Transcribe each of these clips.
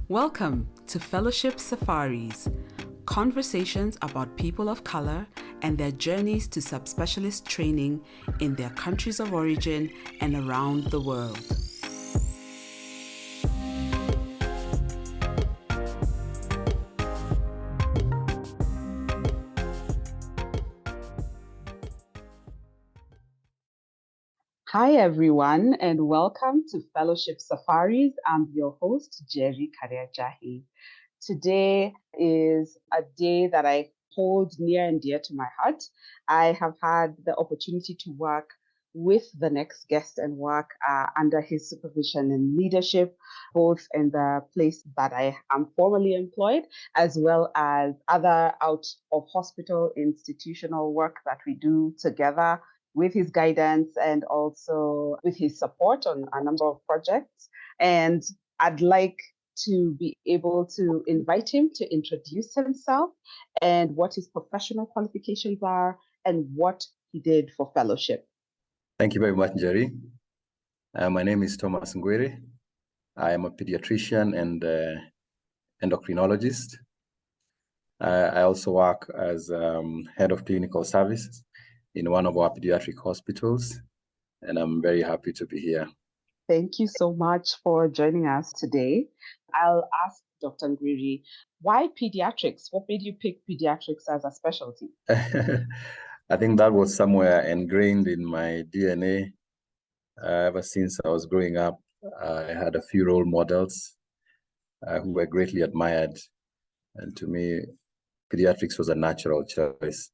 Welcome to Fellowship Safaris, conversations about people of color and their journeys to subspecialist training in their countries of origin and around the world. Hi, everyone, and welcome to Fellowship Safaris. I'm your host, Jerry Kariajahi. Today is a day that I hold near and dear to my heart. I have had the opportunity to work with the next guest and work under his supervision and leadership, both in the place that I am formally employed, as well as other out of hospital institutional work that we do together with his guidance and also with his support on a number of projects. And I'd like to be able to invite him to introduce himself and what his professional qualifications are and what he did for fellowship. Thank you very much, Jerry. My name is Thomas Ngwiri. I am a pediatrician and endocrinologist. I also work as head of clinical services in one of our pediatric hospitals, and I'm very happy to be here. Thank you so much for joining us today. I'll ask Dr. Ngwiri, why pediatrics? What made you pick pediatrics as a specialty? I think that was somewhere ingrained in my DNA. Ever since I was growing up, I had a few role models who were greatly admired. And to me, pediatrics was a natural choice.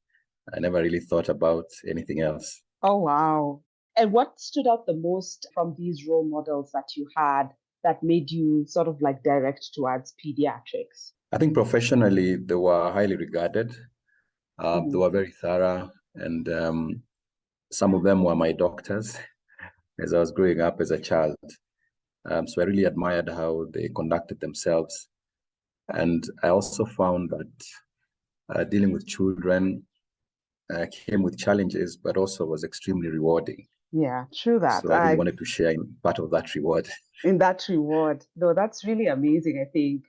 I never really thought about anything else. Oh, wow. And what stood out the most from these role models that you had that made you sort of like direct towards pediatrics? I think professionally, they were highly regarded. They were very thorough, and some of them were my doctors as I was growing up as a child. So I really admired how they conducted themselves. And I also found that dealing with children came with challenges, but also was extremely rewarding. Yeah, true that. So I really wanted to share in part of that reward. In that reward. No, that's really amazing. I think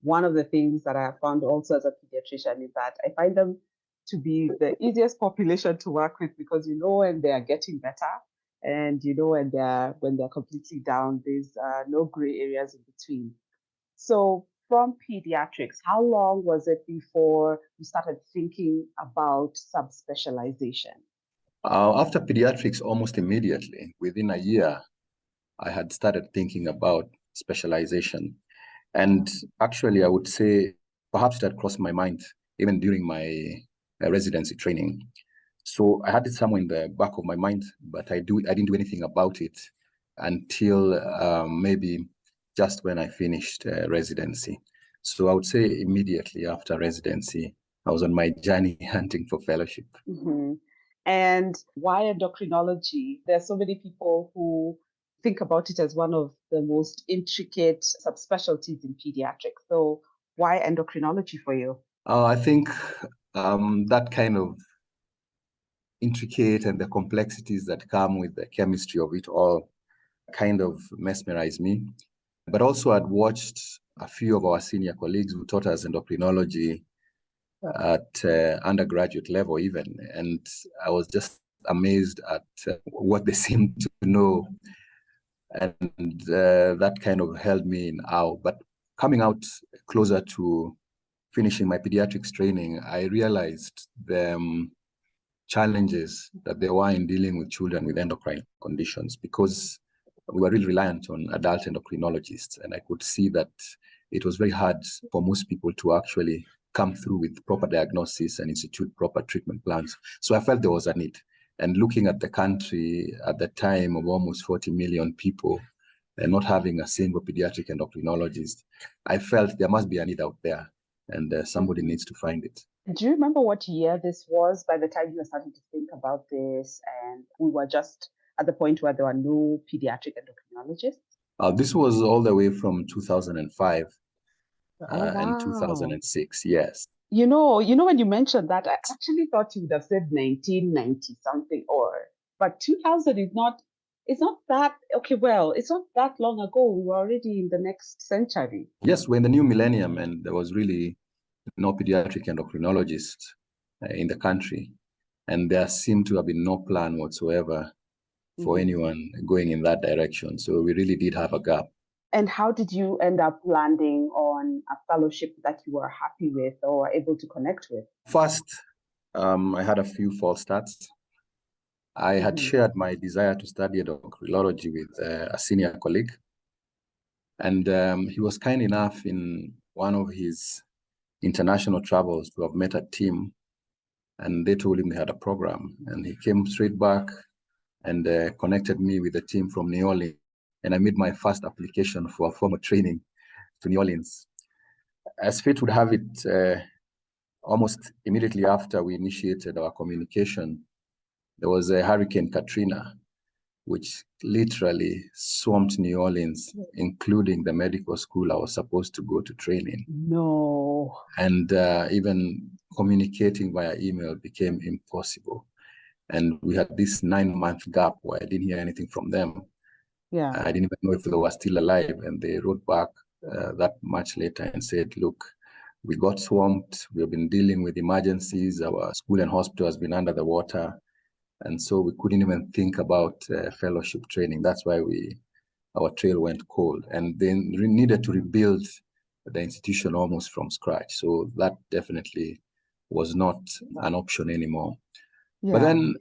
one of the things that I have found also as a pediatrician is that I find them to be the easiest population to work with because you know when they are getting better and you know when they're completely down, there's no gray areas in between. So from pediatrics, how long was it before you started thinking about subspecialization? After pediatrics, almost immediately, within a year, I had started thinking about specialization. And actually, I would say perhaps that crossed my mind even during my residency training. So I had it somewhere in the back of my mind, but I didn't do anything about it until maybe just when I finished residency. So I would say immediately after residency, I was on my journey hunting for fellowship. Mm-hmm. And why endocrinology? There are so many people who think about it as one of the most intricate subspecialties in pediatrics. So why endocrinology for you? I think that kind of intricate and the complexities that come with the chemistry of it all kind of mesmerized me. But also I'd watched a few of our senior colleagues who taught us endocrinology at undergraduate level even, and I was just amazed at what they seemed to know, and that kind of held me in awe. But coming out closer to finishing my pediatrics training, I realized the challenges that there were in dealing with children with endocrine conditions, because we were really reliant on adult endocrinologists, and I could see that it was very hard for most people to actually come through with proper diagnosis and institute proper treatment plans. So I felt there was a need. And looking at the country at the time of almost 40 million people and not having a single pediatric endocrinologist, I felt there must be a need out there, and somebody needs to find it. Do you remember what year this was by the time you were starting to think about this and we were just at the point where there were no pediatric endocrinologists? This was all the way from 2005 Wow. and 2006, yes. You know, when you mentioned that, I actually thought you would have said 1990 something but 2000 is not It's not that, okay, well, it's not that long ago. We were already in the next century. Yes, we're in the new millennium, and there was really no pediatric endocrinologist in the country. And there seemed to have been no plan whatsoever for anyone going in that direction. So we really did have a gap. And how did you end up landing on a fellowship that you were happy with or were able to connect with? First, I had a few false starts. I had shared my desire to study endocrinology with a senior colleague. And he was kind enough in one of his international travels to have met a team, and they told him they had a program. And he came straight back and connected me with a team from New Orleans. And I made my first application for a formal training to New Orleans. As fate would have it, almost immediately after we initiated our communication, there was a Hurricane Katrina, which literally swamped New Orleans, including the medical school I was supposed to go to train in. No. And even communicating via email became impossible. And we had this 9-month gap where I didn't hear anything from them. Yeah. I didn't even know if they were still alive. And they wrote back that much later and said, look, we got swamped. We have been dealing with emergencies. Our school and hospital has been under the water. And so we couldn't even think about fellowship training. That's why our trail went cold. And then we needed to rebuild the institution almost from scratch. So that definitely was not an option anymore. Yeah. But then,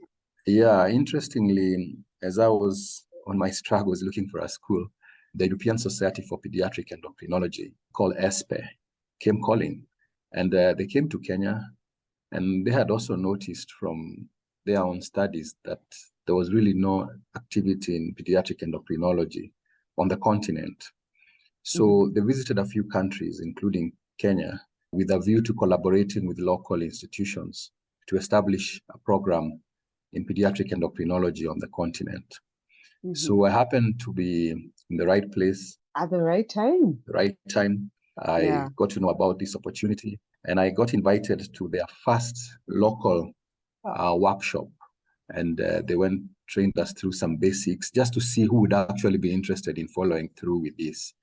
yeah, interestingly, as I was on my struggles looking for a school, the European Society for Paediatric Endocrinology, called ESPE, came calling. And they came to Kenya, and they had also noticed from their own studies that there was really no activity in pediatric endocrinology on the continent. So they visited a few countries, including Kenya, with a view to collaborating with local institutions to establish a program in pediatric endocrinology on the continent. So I happened to be in the right place at the right time. The right time. I got to know about this opportunity, and I got invited to their first local workshop. And they trained us through some basics just to see who would actually be interested in following through with this.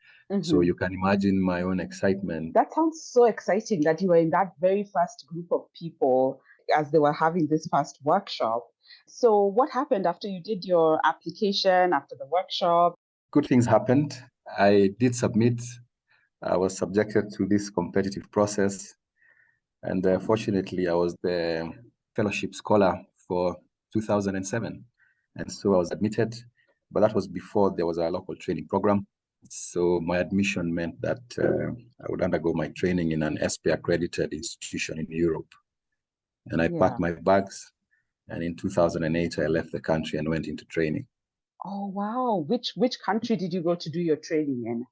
So you can imagine my own excitement. That sounds so exciting that you were in that very first group of people as they were having this first workshop. So what happened after you did your application, after the workshop? Good things happened. I did submit. I was subjected to this competitive process. And fortunately, I was the fellowship scholar for 2007. And so I was admitted, but that was before there was a local training program. So my admission meant that I would undergo my training in an SP accredited institution in Europe. And I packed my bags. And in 2008, I left the country and went into training. Oh, wow. Which country did you go to do your training in?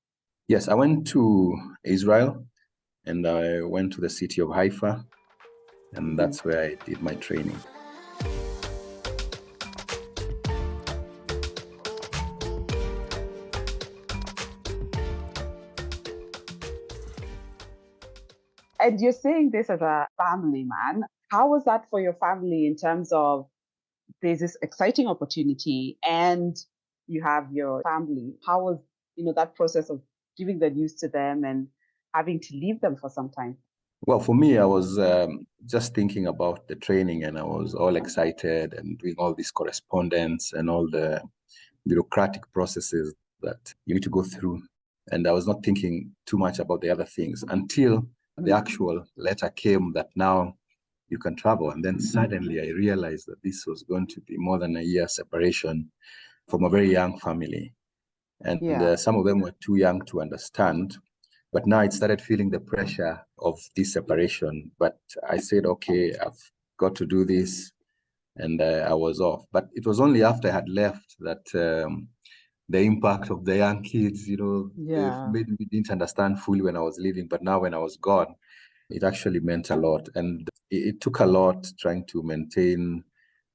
Yes, I went to Israel, and I went to the city of Haifa, and that's where I did my training. And you're saying this as a family man. How was that for your family in terms of there's this exciting opportunity and you have your family? How was, that process of giving the news to them and having to leave them for some time? Well, for me, I was just thinking about the training, and I was all excited and doing all this correspondence and all the bureaucratic processes that you need to go through. And I was not thinking too much about the other things until the actual letter came that now you can travel. And then suddenly I realized that this was going to be more than a year separation from a very young family. And some of them were too young to understand. But now I started feeling the pressure of this separation. But I said, okay, I've got to do this. And I was off. But it was only after I had left that the impact of the young kids, maybe we didn't understand fully when I was leaving. But now when I was gone, it actually meant a lot. And it took a lot trying to maintain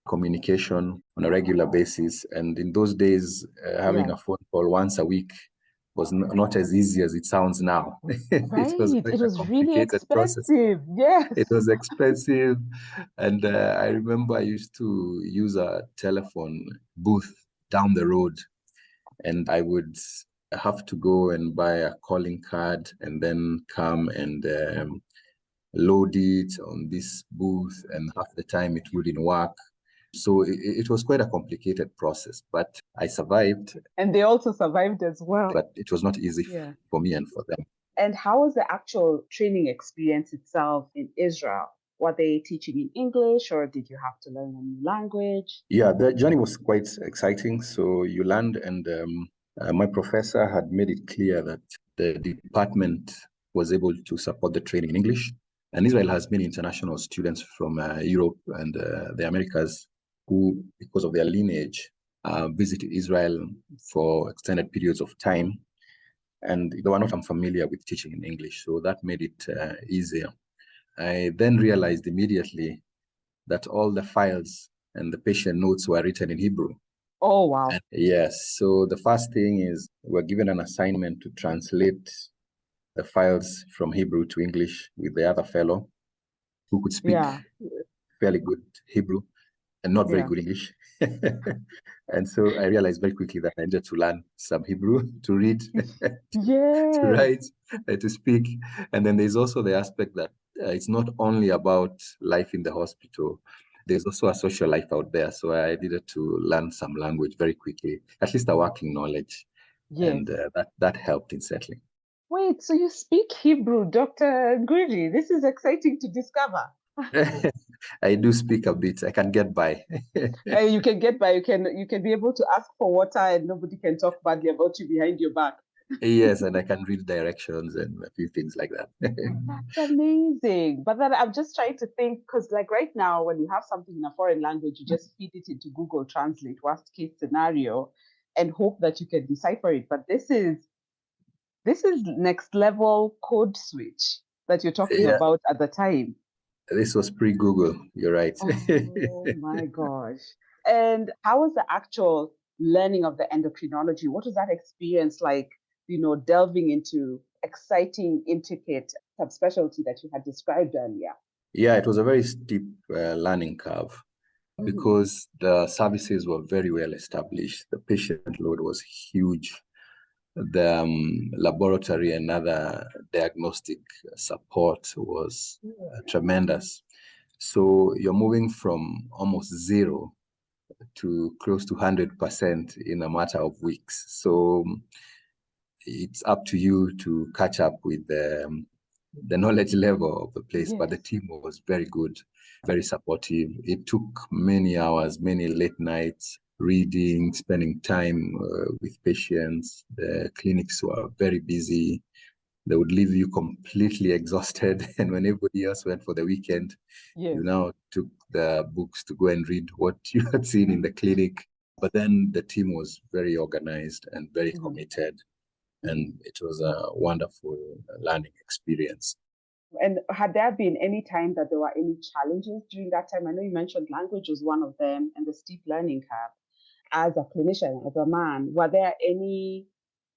communication on a regular basis. And in those days, having a phone call once a week was not as easy as it sounds now. Right. It was quite a really complicated process. Yes. It was expensive. And I remember I used to use a telephone booth down the road, and I would have to go and buy a calling card and then come and load it on this booth, and half the time it wouldn't work. So it was quite a complicated process, but I survived. And they also survived as well. But it was not easy for me and for them. And how was the actual training experience itself in Israel? Were they teaching in English, or did you have to learn a new language? Yeah, the journey was quite exciting. So you land, and my professor had made it clear that the department was able to support the training in English. And Israel has many international students from Europe and the Americas who, because of their lineage, visited Israel for extended periods of time. And they were not unfamiliar with teaching in English, so that made it easier. I then realized immediately that all the files and the patient notes were written in Hebrew. Oh, wow. And yes, so the first thing is we're given an assignment to translate the files from Hebrew to English with the other fellow who could speak fairly good Hebrew and not very good English. And so I realized very quickly that I needed to learn some Hebrew to read, to write, to speak. And then there's also the aspect that it's not only about life in the hospital. There's also a social life out there. So I needed to learn some language very quickly, at least a working knowledge. And that helped in settling. Wait, so you speak Hebrew, Dr. Ngwiri? This is exciting to discover. I do speak a bit. I can get by. You can get by. You can be able to ask for water, and nobody can talk badly about you behind your back. Yes, and I can read directions and a few things like that. That's amazing. But then I'm just trying to think, because like right now, when you have something in a foreign language, you just feed it into Google Translate, worst case scenario, and hope that you can decipher it. But this is next level code switch that you're talking about at the time. This was pre-Google, you're right. Oh my gosh. And how was the actual learning of the endocrinology? What was that experience like, delving into exciting, intricate subspecialty that you had described earlier? Yeah, it was a very steep learning curve because the services were very well established. The patient load was huge. The laboratory and other diagnostic support was tremendous. So you're moving from almost zero to close to 100% in a matter of weeks. So it's up to you to catch up with the knowledge level of the place. But the team was very good, very supportive. It took many hours, many late nights, reading, spending time with patients. The clinics were very busy. They would leave you completely exhausted. And when everybody else went for the weekend, you now took the books to go and read what you had seen in the clinic. But then the team was very organized and very committed. And it was a wonderful learning experience. And had there been any time that there were any challenges during that time? I know you mentioned language was one of them and the steep learning curve. As a clinician, as a man, were there any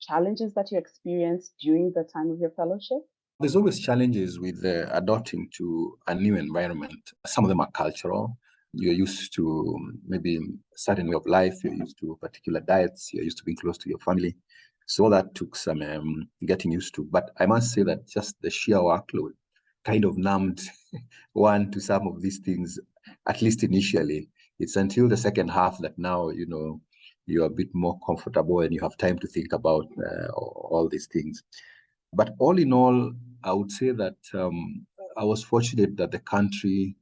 challenges that you experienced during the time of your fellowship? There's always challenges with adapting to a new environment. Some of them are cultural. You're used to maybe a certain way of life. You're used to particular diets. You're used to being close to your family. So that took some getting used to. But I must say that just the sheer workload kind of numbed one to some of these things, at least initially. It's until the second half that now, you're a bit more comfortable and you have time to think about all these things. But all in all, I would say that I was fortunate that the country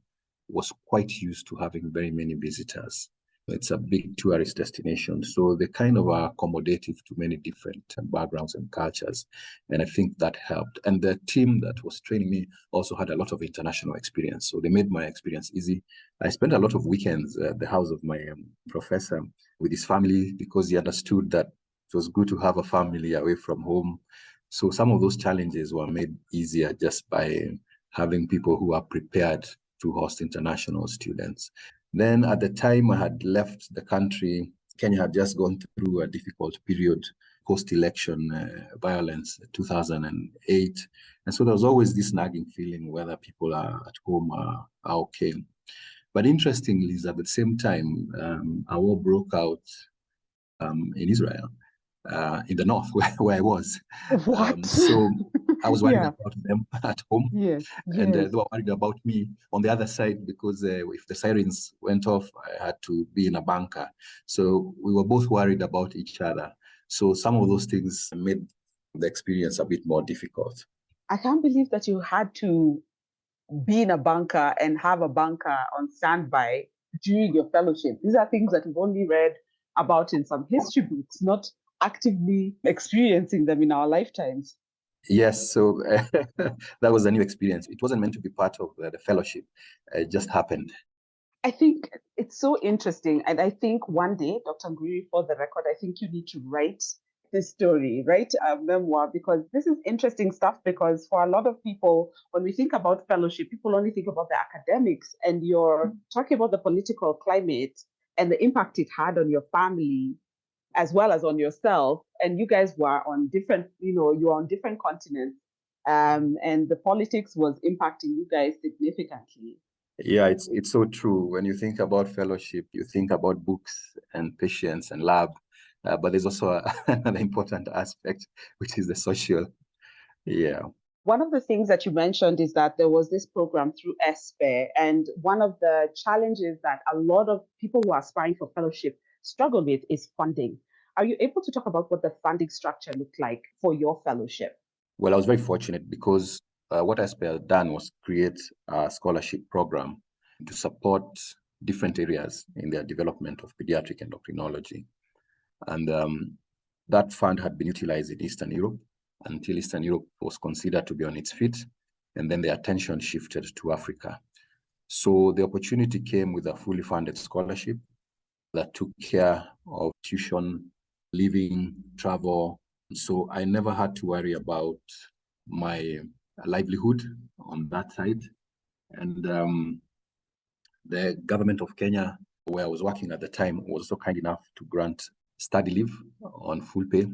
was quite used to having very many visitors. It's a big tourist destination, so they kind of are accommodative to many different backgrounds and cultures. And I think that helped. And the team that was training me also had a lot of international experience, so they made my experience easy. I spent a lot of weekends at the house of my professor with his family because he understood that it was good to have a family away from home. So some of those challenges were made easier just by having people who are prepared to host international students. Then at the time I had left the country, Kenya had just gone through a difficult period, post-election violence, 2008. And so there was always this nagging feeling whether people are at home are okay. But interestingly is at the same time, a war broke out in Israel, in the north where I was. What? So I was worried Yeah. about them at home, Yes. and Yes. they were worried about me on the other side because if the sirens went off, I had to be in a bunker. So we were both worried about each other. So some of those things made the experience a bit more difficult. I can't believe that you had to be in a bunker and have a bunker on standby during your fellowship. These are things that we've only read about in some history books, not actively experiencing them in our lifetimes. Yes, so that was a new experience. It wasn't meant to be part of the fellowship. It just happened. I think it's so interesting. And I think one day, Dr. Ngwiri, for the record, I think you need to write this story, write a memoir, because this is interesting stuff. Because for a lot of people, when we think about fellowship, people only think about the academics, and you're talking about the political climate and the impact it had on your family as well as on yourself. And you guys were on different, you're on different continents. And the politics was impacting you guys significantly. Yeah, it's so true. When you think about fellowship, you think about books and patients and lab, but there's also another important aspect, which is the social. Yeah. One of the things that you mentioned is that there was this program through ESPE, and one of the challenges that a lot of people who are aspiring for fellowship struggle with is funding. Are you able to talk about what the funding structure looked like for your fellowship? Well, I was very fortunate because what ISPE had done was create a scholarship program to support different areas in their development of pediatric endocrinology. And that fund had been utilized in Eastern Europe until Eastern Europe was considered to be on its feet. And then the attention shifted to Africa. So the opportunity came with a fully funded scholarship that took care of tuition, living, travel. So I never had to worry about my livelihood on that side. And the government of Kenya, where I was working at the time, was so kind enough to grant study leave on full pay.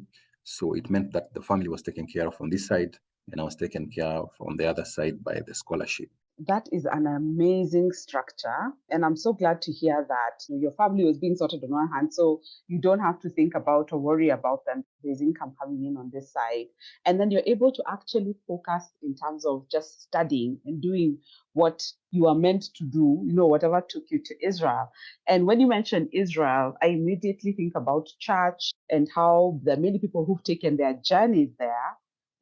So it meant that the family was taken care of on this side, and I was taken care of on the other side by the scholarship. That is an amazing structure. And I'm so glad to hear that your family was being sorted on one hand. So you don't have to think about or worry about them. There's income coming in on this side. And then you're able to actually focus in terms of just studying and doing what you are meant to do, whatever took you to Israel. And when you mention Israel, I immediately think about church and how there are many people who've taken their journeys there.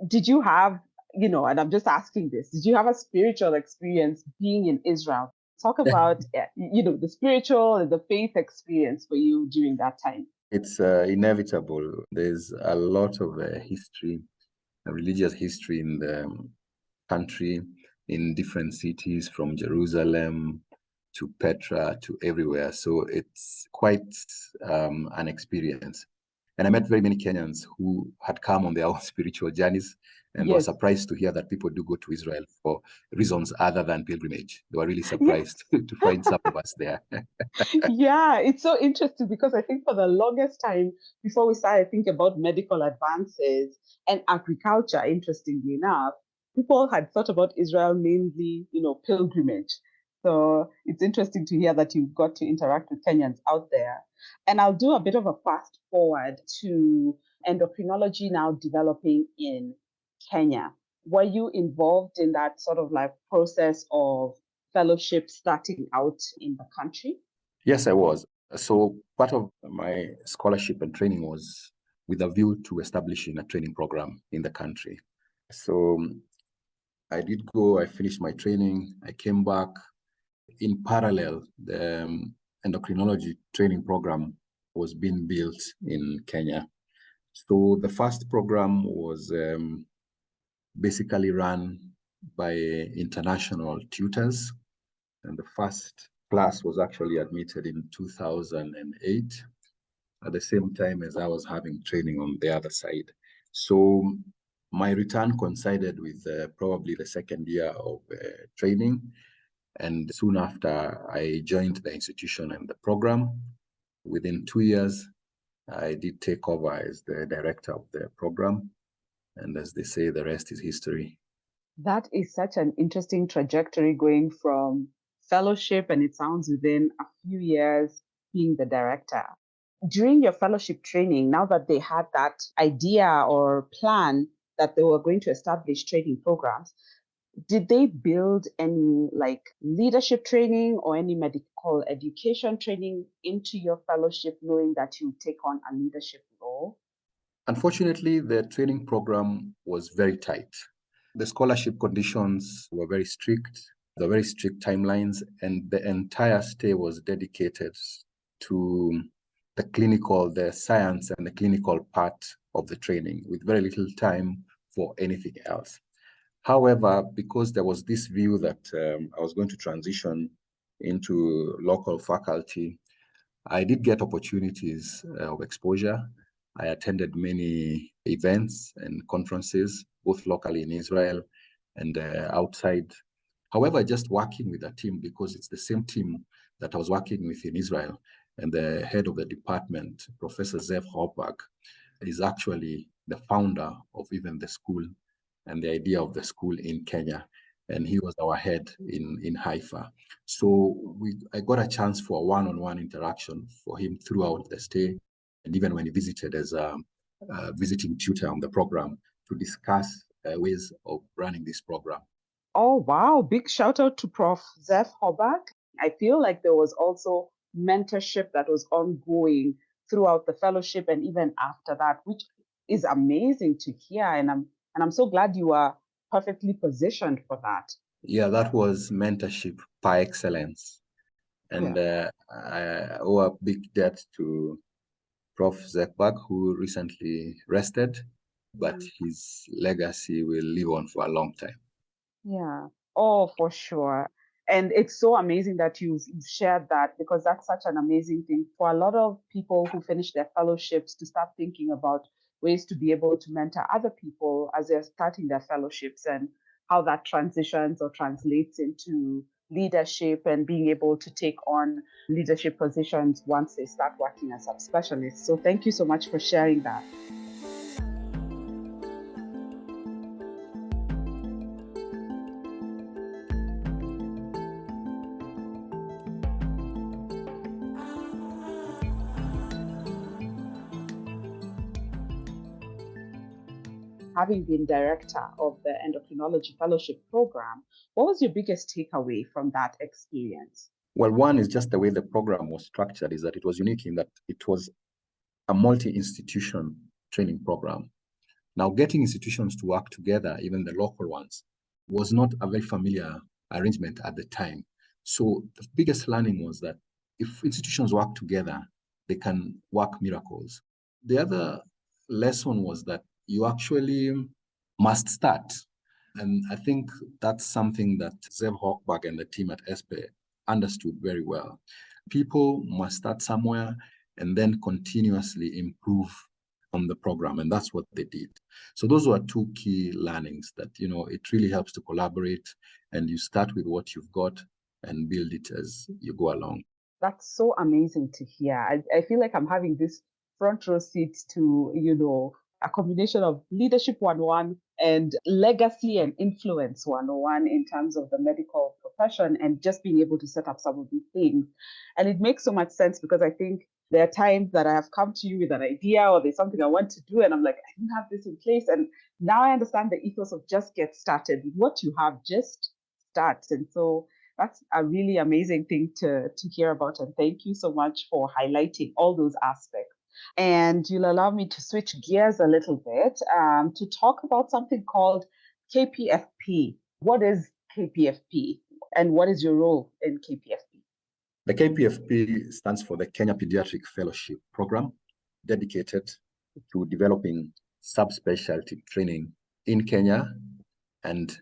Did you have and I'm just asking this, did you have a spiritual experience being in Israel? Talk about, the spiritual and the faith experience for you during that time. It's inevitable. There's a lot of history, religious history in the country, in different cities, from Jerusalem to Petra to everywhere. So it's quite an experience. And I met very many Kenyans who had come on their own spiritual journeys, and they were Yes. surprised to hear that people do go to Israel for reasons other than pilgrimage. They were really Yes. surprised to find some of us there. Yeah, it's so interesting because I think for the longest time, before we started thinking about medical advances and agriculture, interestingly enough, people had thought about Israel mainly, pilgrimage. So it's interesting to hear that you got to interact with Kenyans out there. And I'll do a bit of a fast forward to endocrinology now developing in Kenya. Were you involved in that sort of like process of fellowship starting out in the country? Yes, I was. So part of my scholarship and training was with a view to establishing a training program in the country. So I did go, I finished my training, I came back. In parallel, the endocrinology training program was being built in Kenya. So the first program was basically run by international tutors. And the first class was actually admitted in 2008, at the same time as I was having training on the other side. So my return coincided with probably the second year of training. And soon after, I joined the institution and the program. Within 2 years, I did take over as the director of the program. And as they say, the rest is history. That is such an interesting trajectory going from fellowship, and it sounds within a few years being the director. during your fellowship training, now that they had that idea or plan that they were going to establish training programs, did they build any like leadership training or any medical education training into your fellowship, knowing that you take on a leadership role? Unfortunately, the training program was very tight. The scholarship conditions were very strict. There were very strict timelines, and the entire stay was dedicated to the science and the clinical part of the training, with very little time for anything else. However, because there was this view that I was going to transition into local faculty, I did get opportunities of exposure. I attended many events and conferences, both locally in Israel and outside. However, just working with a team, because it's the same team that I was working with in Israel, and the head of the department, Professor Zev Horbach, is actually the founder of even the school and the idea of the school in Kenya. And he was our head in Haifa. So I got a chance for a one-on-one interaction for him throughout the stay, and even when he visited as a visiting tutor on the program to discuss ways of running this program. Oh, wow. Big shout out to Prof. Zeph Hobak. I feel like there was also mentorship that was ongoing throughout the fellowship and even after that, which is amazing to hear. And I'm so glad you are perfectly positioned for that. Yeah, that was mentorship par excellence. And Yeah. I owe a big debt to Prof. Zekbak, who recently rested, but Mm. his legacy will live on for a long time. Yeah. Oh, for sure. And it's so amazing that you've shared that, because that's such an amazing thing for a lot of people who finish their fellowships to start thinking about ways to be able to mentor other people as they're starting their fellowships, and how that transitions or translates into leadership and being able to take on leadership positions once they start working as subspecialists. So thank you so much for sharing that. Having been director of the endocrinology fellowship program, what was your biggest takeaway from that experience? Well, one is just the way the program was structured, is that it was unique in that it was a multi-institution training program. Now, getting institutions to work together, even the local ones, was not a very familiar arrangement at the time. So the biggest learning was that if institutions work together, they can work miracles. The other lesson was that you actually must start. And I think that's something that Zev Hochberg and the team at ESPE understood very well. People must start somewhere and then continuously improve on the program. And that's what they did. So those were two key learnings that, it really helps to collaborate, and you start with what you've got and build it as you go along. That's so amazing to hear. I feel like I'm having this front row seat to, a combination of leadership 101 and legacy and influence 101 in terms of the medical profession, and just being able to set up some of these things. And it makes so much sense, because I think there are times that I have come to you with an idea, or there's something I want to do, and I'm like, I didn't have this in place. And now I understand the ethos of just get started with what you have, just start. And so that's a really amazing thing to hear about. And thank you so much for highlighting all those aspects. And you'll allow me to switch gears a little bit to talk about something called KPFP. What is KPFP, and what is your role in KPFP? The KPFP stands for the Kenya Paediatric Fellowship Program, dedicated to developing subspecialty training in Kenya and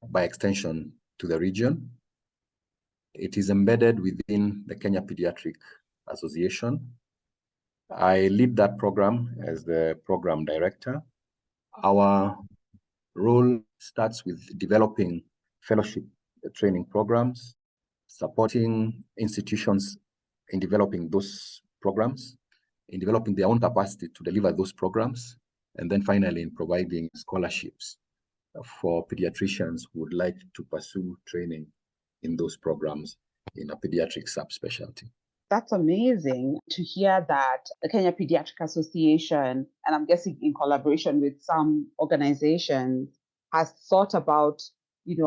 by extension to the region. It is embedded within the Kenya Paediatric Association. I lead that program as the program director. Our role starts with developing fellowship training programs, supporting institutions in developing those programs, in developing their own capacity to deliver those programs, and then finally in providing scholarships for pediatricians who would like to pursue training in those programs in a pediatric subspecialty. That's amazing to hear that the Kenya Pediatric Association, and I'm guessing in collaboration with some organizations, has thought about,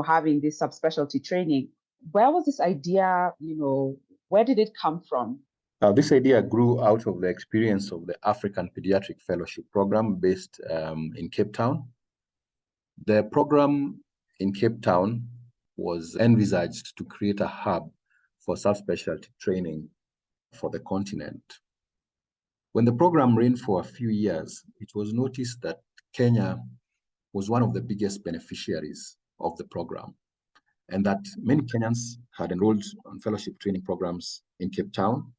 having this subspecialty training. Where was this idea, where did it come from? This idea grew out of the experience of the African Pediatric Fellowship Program based in Cape Town. The program in Cape Town was envisaged to create a hub for subspecialty training for the continent. When the program ran for a few years, it was noticed that Kenya was one of the biggest beneficiaries of the program, and that many Kenyans had enrolled on fellowship training programs in Cape Town.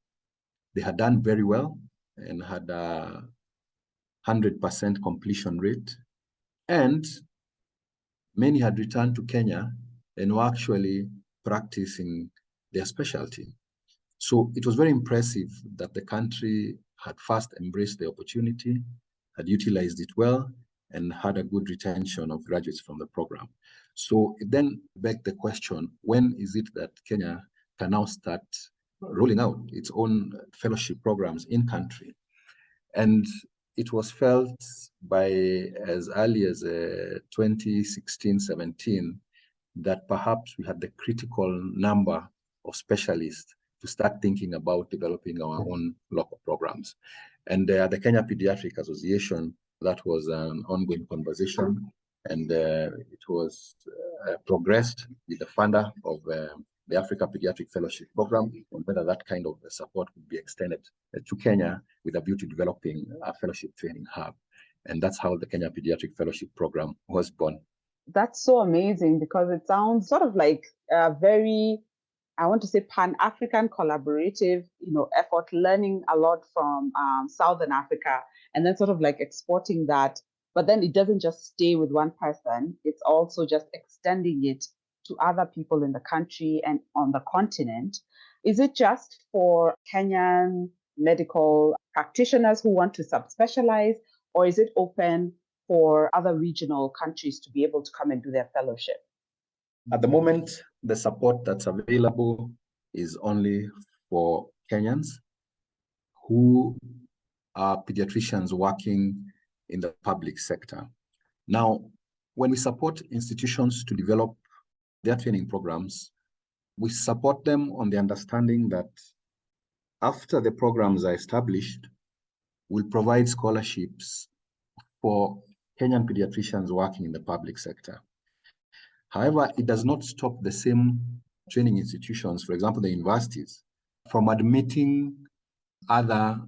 They had done very well and had a 100% completion rate, and many had returned to Kenya and were actually practicing their specialty. So it was very impressive that the country had first embraced the opportunity, had utilized it well, and had a good retention of graduates from the program. So it then begged the question, when is it that Kenya can now start rolling out its own fellowship programs in country? And it was felt by as early as 2016-17 that perhaps we had the critical number of specialists to start thinking about developing our own local programs. And the Kenya Pediatric Association, that was an ongoing conversation, and it was progressed with the funder of the Africa Pediatric Fellowship Program, on whether that kind of support could be extended to Kenya with a view to developing a fellowship training hub. And that's how the Kenya Pediatric Fellowship Program was born. That's so amazing, because it sounds sort of like a very, I want to say, Pan-African collaborative, effort, learning a lot from Southern Africa, and then sort of like exporting that. But then it doesn't just stay with one person. It's also just extending it to other people in the country and on the continent. Is it just for Kenyan medical practitioners who want to subspecialize, or is it open for other regional countries to be able to come and do their fellowship? At the moment, the support that's available is only for Kenyans who are pediatricians working in the public sector. Now, when we support institutions to develop their training programs, we support them on the understanding that after the programs are established, we'll provide scholarships for Kenyan pediatricians working in the public sector. However, it does not stop the same training institutions, for example, the universities, from admitting other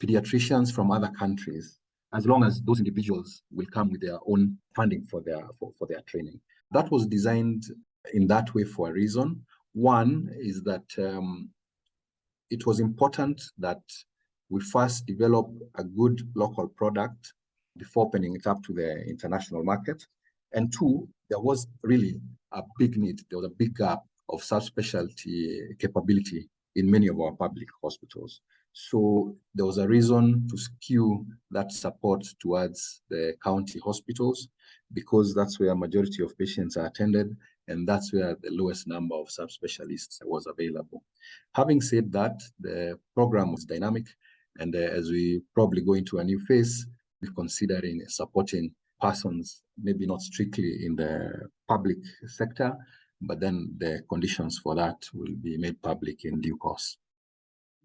pediatricians from other countries, as long as those individuals will come with their own funding for their training. That was designed in that way for a reason. One is that it was important that we first develop a good local product before opening it up to the international market. And two, there was really a big need. There was a big gap of subspecialty capability in many of our public hospitals. So there was a reason to skew that support towards the county hospitals, because that's where a majority of patients are attended, and that's where the lowest number of subspecialists was available. Having said that, the program was dynamic, and as we probably go into a new phase, we're considering supporting persons, maybe not strictly in the public sector, but then the conditions for that will be made public in due course.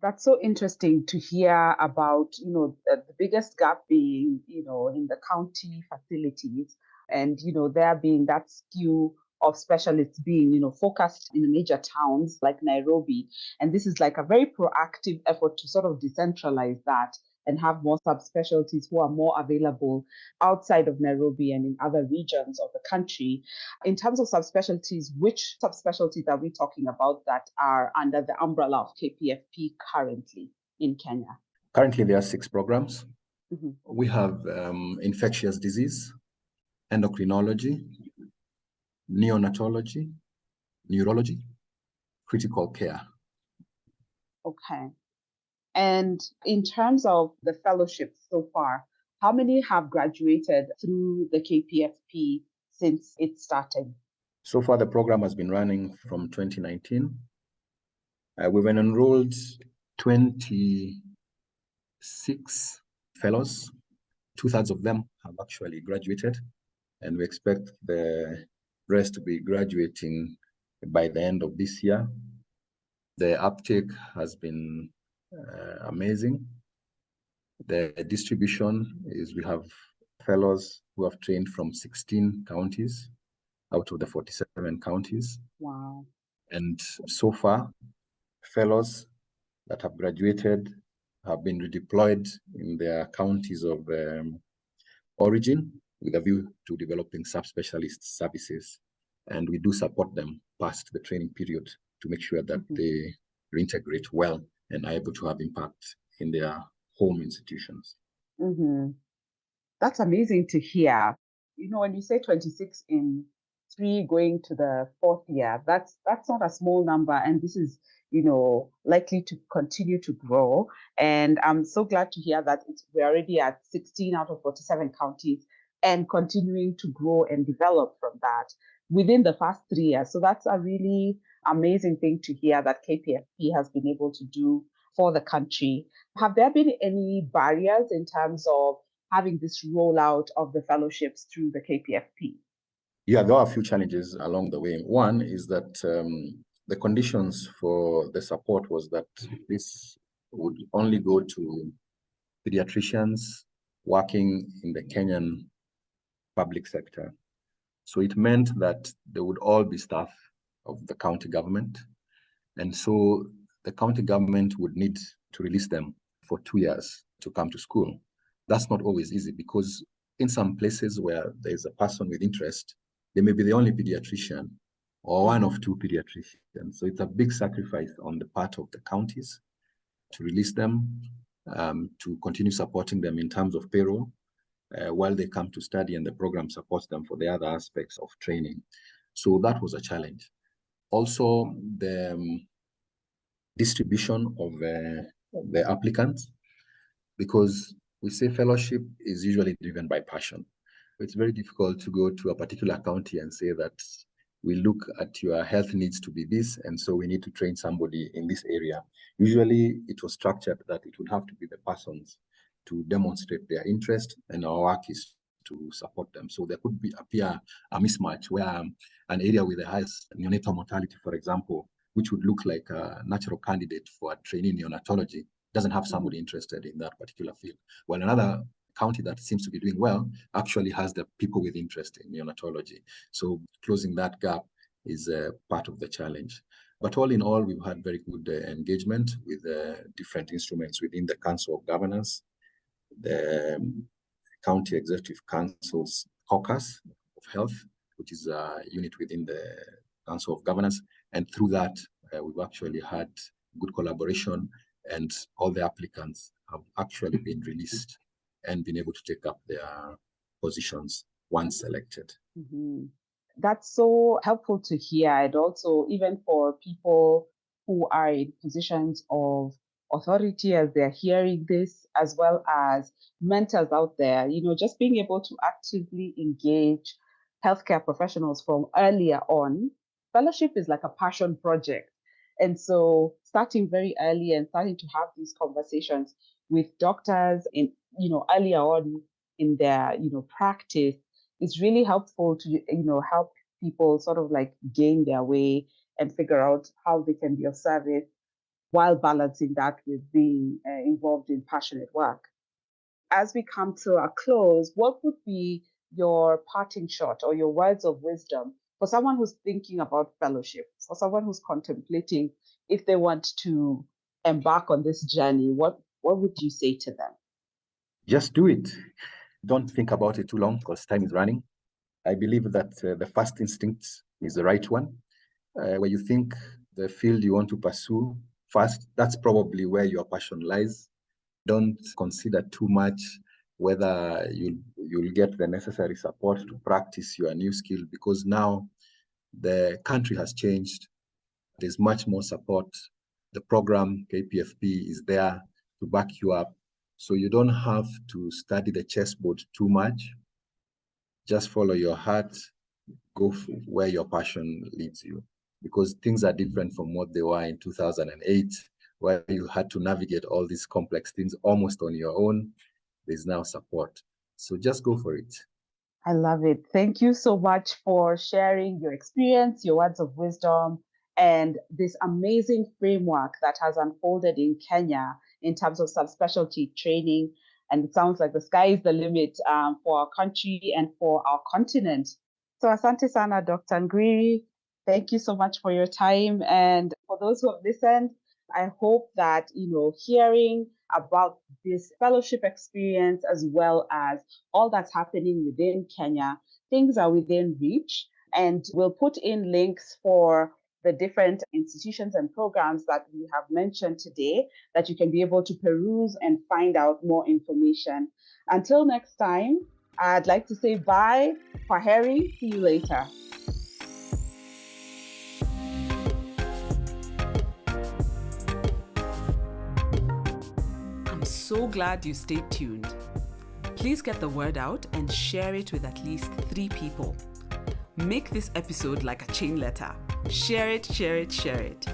That's so interesting to hear about, the biggest gap being, in the county facilities, and, there being that skew of specialists being, focused in the major towns like Nairobi. And this is like a very proactive effort to sort of decentralize that and have more subspecialties who are more available outside of Nairobi and in other regions of the country. In terms of subspecialties, which subspecialties are we talking about that are under the umbrella of KPFP currently in Kenya? Currently, there are 6 programs. Mm-hmm. We have infectious disease, endocrinology, neonatology, neurology, critical care. Okay. And in terms of the fellowships so far, how many have graduated through the KPFP since it started? So far, the program has been running from 2019. We've enrolled 26 fellows. 2/3 of them have actually graduated, and we expect the rest to be graduating by the end of this year. The uptake has been amazing. The distribution is we have fellows who have trained from 16 counties out of the 47 counties. Wow. And so far, fellows that have graduated have been redeployed in their counties of origin with a view to developing subspecialist services. And we do support them past the training period to make sure that they reintegrate well and are able to have impact in their home institutions. That's amazing to hear. When you say 26 in 3 going to the 4th year, that's not a small number. And this is, likely to continue to grow. And I'm so glad to hear that we're already at 16 out of 47 counties and continuing to grow and develop from that within the first 3 years. So that's a really amazing thing to hear that KPFP has been able to do for the country. Have there been any barriers in terms of having this rollout of the fellowships through the KPFP? Yeah, there are a few challenges along the way. One is that the conditions for the support was that this would only go to pediatricians working in the Kenyan public sector. So it meant that they would all be staff of the county government. And so the county government would need to release them for 2 years to come to school. That's not always easy because in some places where there's a person with interest, they may be the only pediatrician or one of 2 pediatricians. So it's a big sacrifice on the part of the counties to release them, to continue supporting them in terms of payroll while they come to study, and the program supports them for the other aspects of training. So that was a challenge. Also, the distribution of the applicants, because we say fellowship is usually driven by passion. It's very difficult to go to a particular county and say that we look at your health needs to be this, and so we need to train somebody in this area. Usually it was structured that it would have to be the persons to demonstrate their interest, and our work is to support them. So there could appear a mismatch where an area with the highest neonatal mortality, for example, which would look like a natural candidate for a trainee in neonatology, doesn't have somebody interested in that particular field. While another county that seems to be doing well actually has the people with interest in neonatology. So closing that gap is part of the challenge. But all in all, we've had very good engagement with different instruments within the Council of Governors, the County Executive Council's Caucus of Health, which is a unit within the Council of Governors. And through that, we've actually had good collaboration, and all the applicants have actually been released and been able to take up their positions once selected. That's so helpful to hear. And also, even for people who are in positions of authority as they're hearing this, as well as mentors out there, just being able to actively engage healthcare professionals from earlier on. Fellowship is like a passion project. And so starting very early and starting to have these conversations with doctors in, earlier on in their, practice is really helpful to, help people sort of like gain their way and figure out how they can be of service while balancing that with being involved in passionate work. As we come to a close, what would be your parting shot or your words of wisdom for someone who's thinking about fellowship, for someone who's contemplating if they want to embark on this journey? What would you say to them? Just do it. Don't think about it too long because time is running. I believe that the first instinct is the right one. Where you think the field you want to pursue first, that's probably where your passion lies. Don't consider too much whether you'll get the necessary support to practice your new skill, because now the country has changed. There's much more support. The program KPFP is there to back you up. So you don't have to study the chessboard too much. Just follow your heart, go where your passion leads you, because things are different from what they were in 2008 where you had to navigate all these complex things almost on your own. There's now support. So just go for it. I love it. Thank you so much for sharing your experience, your words of wisdom, and this amazing framework that has unfolded in Kenya in terms of subspecialty training. And it sounds like the sky is the limit for our country and for our continent. So, asante sana, Dr. Ngwiri. Thank you so much for your time. And for those who have listened, I hope that, hearing about this fellowship experience as well as all that's happening within Kenya, things are within reach. And we'll put in links for the different institutions and programs that we have mentioned today that you can be able to peruse and find out more information. Until next time, I'd like to say bye. Kwaheri, see you later. I'm so glad you stayed tuned. Please get the word out and share it with at least 3 people. Make this episode like a chain letter. Share it, share it, share it.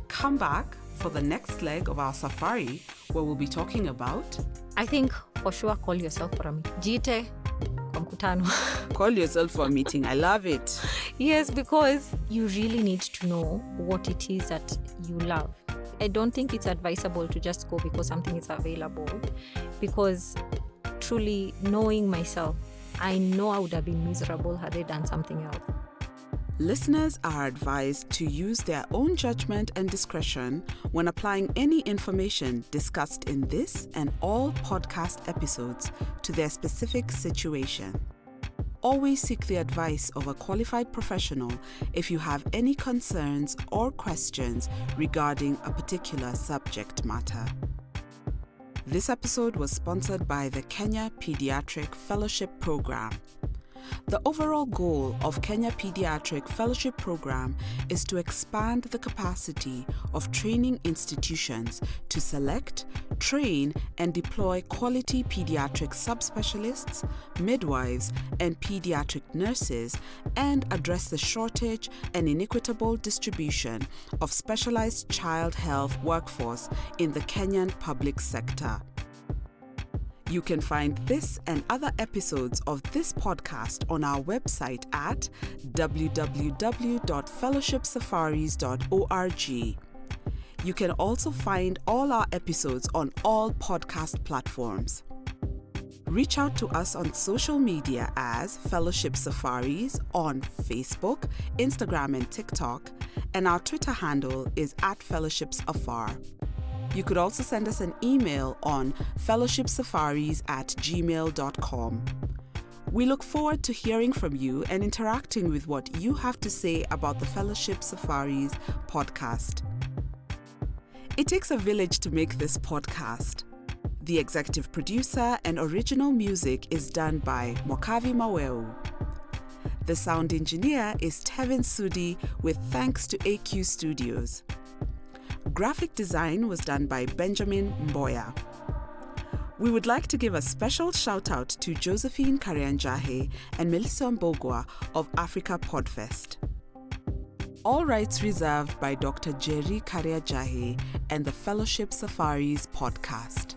Come back for the next leg of our safari where we'll be talking about... I think for sure call yourself for a meeting. Jite kwa mkutano. Call yourself for a meeting. I love it. Yes, because you really need to know what it is that you love. I don't think it's advisable to just go because something is available. Because truly knowing myself, I know I would have been miserable had I done something else. Listeners are advised to use their own judgment and discretion when applying any information discussed in this and all podcast episodes to their specific situation. Always seek the advice of a qualified professional if you have any concerns or questions regarding a particular subject matter. This episode was sponsored by the Kenya Paediatric Fellowship Program. The overall goal of Kenya Paediatric Fellowship Program is to expand the capacity of training institutions to select, train, and deploy quality pediatric subspecialists, midwives, and pediatric nurses, and address the shortage and inequitable distribution of specialized child health workforce in the Kenyan public sector. You can find this and other episodes of this podcast on our website at www.fellowshipsafaris.org. You can also find all our episodes on all podcast platforms. Reach out to us on social media as Fellowship Safaris on Facebook, Instagram, and TikTok, and our Twitter handle is @fellowshipsafar. You could also send us an email on fellowshipsafaris@gmail.com. We look forward to hearing from you and interacting with what you have to say about the Fellowship Safaris podcast. It takes a village to make this podcast. The executive producer and original music is done by Mokavi Maweu. The sound engineer is Tevin Sudi with thanks to AQ Studios. Graphic design was done by Benjamin Mboya. We would like to give a special shout out to Josephine Karianjahe and Melissa Mbogwa of Africa Podfest. All rights reserved by Dr. Jerry Karianjahe and the Fellowship Safaris podcast.